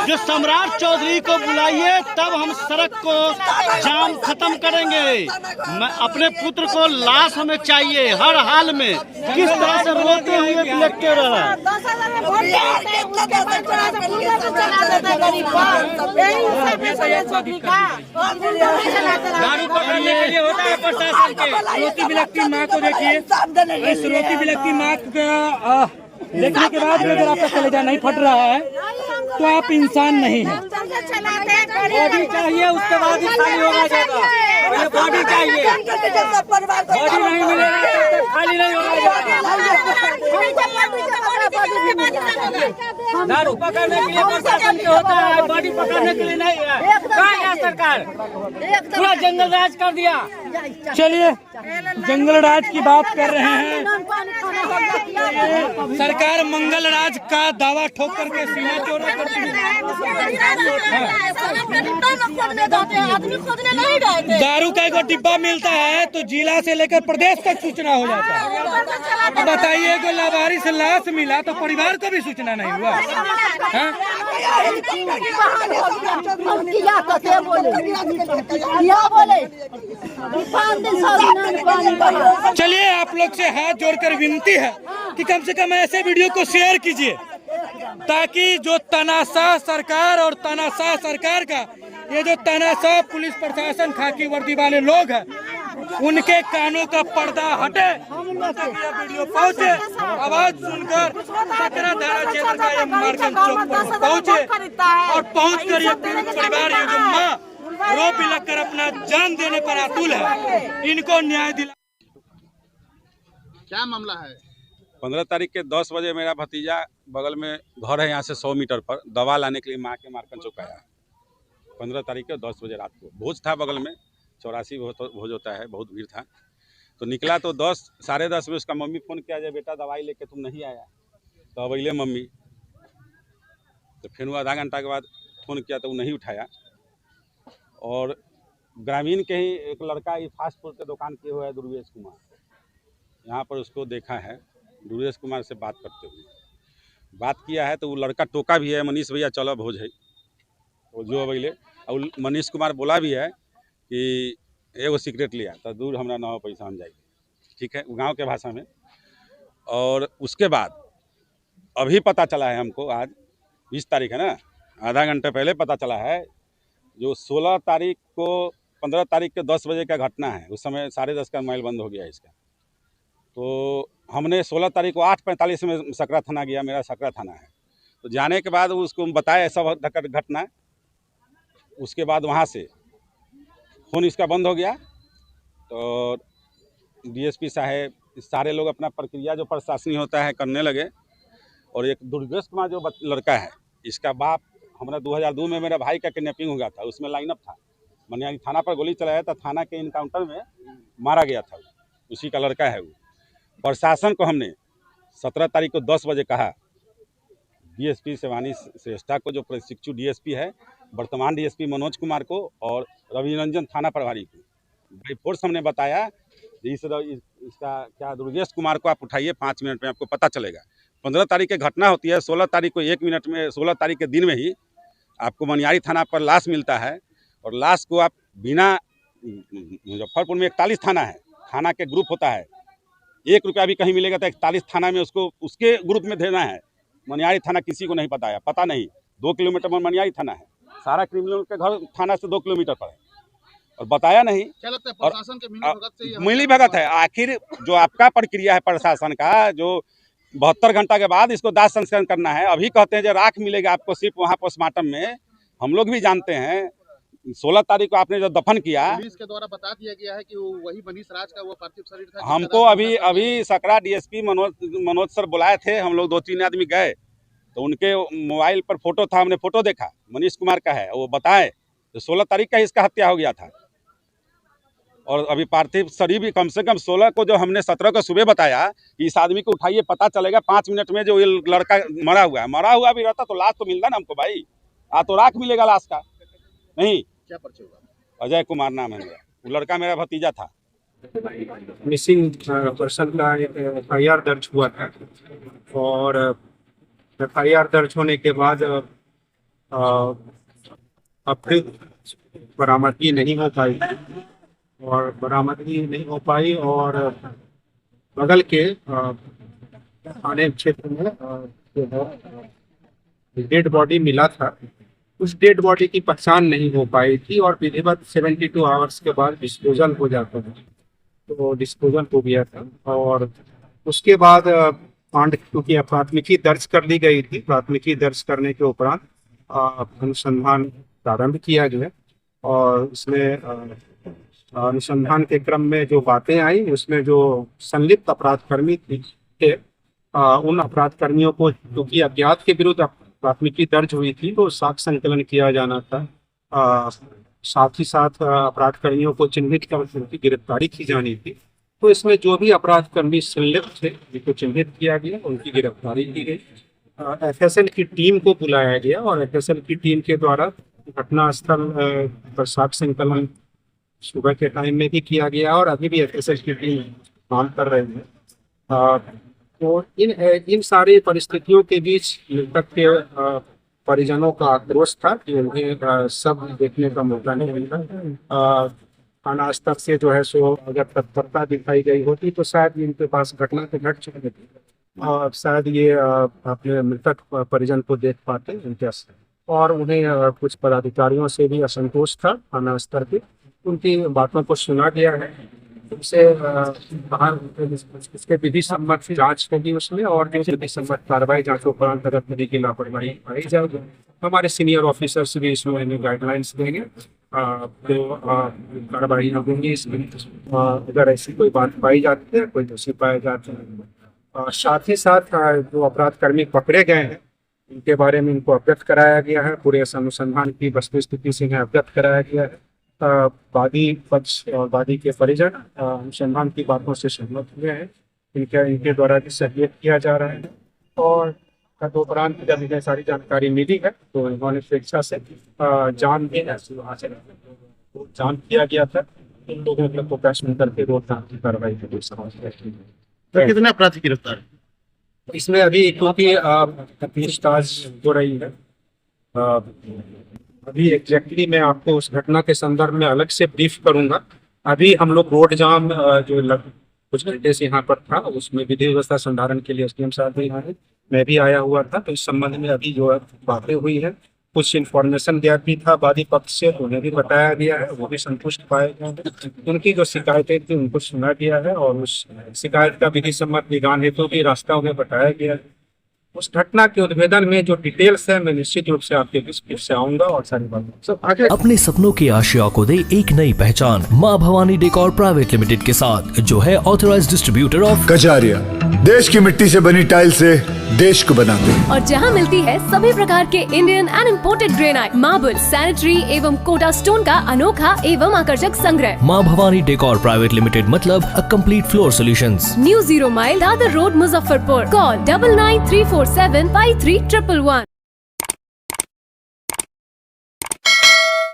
जो सम्राट चौधरी को बुलाइए, तब हम सड़क को जाम खत्म करेंगे। अपने पुत्र को लाश हमें चाहिए हर हाल में। किस तरह से रोते हुए देखते रहा। दारू पकड़ने के लिए होता है प्रशासन के। रोती बिलखती माँ को देखिए, इस रोती बिलखती माँ का देखने के बाद अगर आपका कलेजा नहीं फट रहा है तो आप इंसान नहीं है। बॉडी चाहिए, उसके बाद ही खाली होगा जाएगा। पहले बॉडी चाहिए, बॉडी नहीं मिलेगा तो खाली नहीं होगा। दारू पकड़ने के लिए प्रशासन के होता है, बॉडी पकड़ने के लिए नहीं है। कहाँ है सरकार? पूरा जंगल राज कर दिया। चलिए जंगल राज की बात कर रहे हैं। सरकार मंगल राज का दावा ठोक करके सीना चौड़ा करती है। दारू का एक डिब्बा मिलता है तो जिला से लेकर प्रदेश तक सूचना हो जाता है। अब बताइए कि लावारिस लाश मिला तो परिवार को भी सूचना नहीं हुआ। चलिए आप लोग से हाथ जोड़कर विनती है कि कम से कम ऐसे वीडियो को शेयर कीजिए ताकि जो तानाशाह सरकार और तानाशाह सरकार का ये जो तानाशाह पुलिस प्रशासन खाकी वर्दी वाले लोग हैं उनके कानों का पर्दा हटे, वीडियो पहुंचे, आवाज सुनकर सकरा धारा क्षेत्र का ये मार्केट चौक पर पहुंचे और पहुंच कर ये परिवार ये जो माँ रो बिलख कर अपना जान देने पर आतुल है, इनको न्याय दिला। क्या मामला है? 15 तारीख के 10 बजे मेरा भतीजा बगल में घर है, यहाँ से 100 मीटर पर दवा लाने के लिए माँ के मार्कन चौक आया। 15 तारीख के 10 बजे रात को भोज था बगल में, 84 भोज होता है, बहुत भीड़ था। तो निकला तो 10 साढ़े 10 में उसका मम्मी फ़ोन किया, जब बेटा दवाई लेके तुम नहीं आया तो अब अले मम्मी। तो फिर वो आधा घंटा के बाद फ़ोन किया तो वो नहीं उठाया। और ग्रामीण के ही एक लड़का ये फास्ट फूड के दुकान किए हुआ है दुर्वेश कुमार, यहाँ पर उसको देखा है। दुर्वेश कुमार से बात करते हुए बात किया है तो वो लड़का टोका भी है, मनीष भैया चलो भोज है वो जो अवेले। और मनीष कुमार बोला भी है कि एगो सिगरेट लिया तो दूर हमारा ना पैसा हम जाएगी, ठीक है, गांव के भाषा में। और उसके बाद अभी पता चला है हमको, आज 20 तारीख है ना, आधा घंटे पहले पता चला है जो 16 तारीख को 15 तारीख के 10 बजे का घटना है, उस समय 10:30 का मोबाइल बंद हो गया इसका। तो हमने 16 तारीख को 8:45 में सकरा थाना गया, मेरा सकरा थाना है। तो जाने के बाद उसको बताया सब घटना। उसके बाद वहाँ से फ़ोन इसका बंद हो गया। तो डीएसपी साहब सारे लोग अपना प्रक्रिया जो प्रशासनिक होता है करने लगे। और एक दुर्गेश कुमार जो लड़का है, इसका बाप हमारा 2002 में मेरा भाई का किडनैपिंग हो गया था, उसमें लाइनअप था, मनियारी थाना पर गोली चलाया था, थाना के इनकाउंटर में मारा गया था, उसी का लड़का है वो। प्रशासन को हमने 17 तारीख को 10 बजे कहा, डीएसपी शिवानी श्रेष्ठा को जो प्रशिक्षु डीएसपी है, वर्तमान डीएसपी मनोज कुमार को और रवि रंजन थाना प्रभारी को बाई फोर्स हमने बताया इसका क्या दुर्गेश कुमार को आप उठाइए, 5 मिनट में आपको पता चलेगा। 15 तारीख की घटना होती है, 16 तारीख को 1 मिनट में, 16 तारीख के दिन में ही आपको मनियारी थाना पर लाश मिलता है। और लाश को आप बिना, मुजफ्फरपुर में 41 थाना है, थाना के ग्रुप होता है, 1 रुपया भी कहीं मिलेगा तो 41 थाना में उसको उसके ग्रुप में देना है। मनियारी थाना किसी को नहीं पता नहीं, 2 किलोमीटर में मनियारी थाना है, सारा क्रिमिनल के घर थाना से 2 किलोमीटर पर है, और बताया नहीं। क्या लगता है प्रशासन के मिली भगत है? आखिर जो आपका प्रक्रिया है प्रशासन का, जो 72 घंटा के बाद इसको दाह संस्करण करना है, अभी कहते हैं जो राख मिलेगा आपको सिर्फ वहाँ पोस्टमार्टम में। हम लोग भी जानते हैं 16 तारीख को आपने जो दफन किया, पुलिस के द्वारा बता दिया गया है कि वो वही मनीष राज का वो पार्थिव शरीर था। हमको अभी सकरा डीएसपी मनोज सर बुलाए थे, हम लोग 2-3 आदमी गए तो उनके मोबाइल पर फोटो था, हमने फोटो देखा, मनीष कुमार का है, वो बताए तो 16 तारीख का इसका हत्या हो गया था। और अभी पार्थिव शरीर भी कम से कम 16 को जो हमने 17 को सुबह बताया कि इस आदमी को उठाइए, पता चलेगा 5 मिनट में जो ये लड़का मरा हुआ भी रहता तो लाश तो मिलता ना हमको भाई, तो राख मिलेगा लाश का नहीं। क्या परिचय हुआ? अजय कुमार नाम है मेरा, वो लड़का मेरा भतीजा था। मिसिंग पर्सन का एक FIR दर्ज हुआ था और FIR दर्ज होने के बाद अब तक बरामदगी नहीं हो पाई और बगल के थाने क्षेत्र में जो है डेड बॉडी मिला था। उस डेड बॉडी की पहचान नहीं हो पाई थी और विधिवत 72 आवर्स के बाद डिस्पोजल हो जाता है, तो डिस्पोजल हो गया था। और उसके बाद क्योंकि प्राथमिकी दर्ज कर ली गई थी, प्राथमिकी दर्ज करने के उपरांत अनुसंधान प्रारंभ किया गया और इसमें अनुसंधान के क्रम में जो बातें आई उसमें जो संलिप्त अपराधकर्मी थे उन अपराधकर्मियों को, क्योंकि अज्ञात के विरुद्ध प्राथमिकी दर्ज हुई थी तो साक्ष्य संकलन किया जाना था। साथ ही साथ अपराधकर्मियों को चिन्हित कर उनकी गिरफ्तारी की जानी थी। तो इसमें जो भी अपराधकर्मी संलिप्त थे जिनको चिन्हित किया गया, उनकी गिरफ्तारी की गई। एफएसएल की टीम को बुलाया गया और एफएसएल की टीम के द्वारा घटनास्थल पर साक्ष्य संकलन सुबह के टाइम में भी किया गया और अभी भी एफएसएल की टीम काम कर रही है। तो इन सारी परिस्थितियों के बीच मृतक के परिजनों का आक्रोश था कि उन्हें सब देखने का मौका नहीं मिला। थाना स्तर से जो है सो अगर तत्परता दिखाई गई होती तो शायद इनके पास घटना तो घट चुकी थी और शायद ये अपने मृतक परिजन को देख पाते उनके। और उन्हें कुछ पदाधिकारियों से भी असंतोष था थाना स्तर पे, उनकी बातों को सुना गया है। उनसे बाहर इसके विधि सम्मत जांच होगी उसमें और विधि सम्मत कार्रवाई जांच उपरांत अगर विधि की लापरवाही पाई जाएगी हमारे सीनियर ऑफिसर्स भी इसमें गाइडलाइंस देंगे तो कार्रवाई होगी इसमें। अगर ऐसी कोई बात पाई जाती है, कोई दोषी पाए जाते हैं। साथ ही साथ जो अपराधकर्मी पकड़े गए हैं इनके बारे में इनको अवगत कराया गया है, पूरे अनुसंधान की वस्तुस्थिति से इन्हें अवगत कराया गया है। वादी पक्ष और वादी के परिजन अनुसंधान की बातों से सहमत हुए हैं, इनके द्वारा भी सहयोग किया जा रहा है। और तदुपरांत जब इन्हें सारी जानकारी मिली है तो इन्होंने स्वेच्छा से जान भी जान किया गया था। इन लोगों को प्रोफेशनल करके रोकथाम की कार्रवाई के लिए तो कितने अपराधी गिरफ्तार है? इसमें अभी क्योंकि पूछताछ हो रही है, अभी एग्जैक्टली मैं आपको उस घटना के संदर्भ में अलग से ब्रीफ करूंगा। अभी हम लोग रोड जाम जो कुछ घंटे से यहाँ पर था उसमें विधि व्यवस्था संधारण के लिए एसडीएम साहब भी आए, मैं भी आया हुआ था। तो इस संबंध में अभी जो बातें हुई है, कुछ इन्फॉर्मेशन दिया भी था वादी पक्ष से, उन्हें भी बताया गया है, वो भी संतुष्ट पाए गए। उनकी जो शिकायतें थी उनको सुना गया है और उस शिकायत का विधि सम्मत निदान हेतु भी रास्ता उन्हें बताया गया है। उस घटना के उद्भेदन में जो डिटेल्स है मैं निश्चित रूप से आपके बीच से आऊंगा और सारी बातें सब आगे। अपने सपनों की आशिया को दे एक नई पहचान माँ भवानी डेकोर प्राइवेट लिमिटेड के साथ, जो है ऑथराइज्ड डिस्ट्रीब्यूटर ऑफ कजारिया। देश की मिट्टी से बनी टाइल से देश को बनाते हैं और जहां मिलती है सभी प्रकार के Indian and imported granite, marble, sanitary एवं कोटा स्टोन का अनोखा एवं आकर्षक संग्रह। माँ भवानी डेकोर प्राइवेट लिमिटेड मतलब a complete floor solutions. New 0 mile Dadar road, Muzaffarpur. Call 9934753111।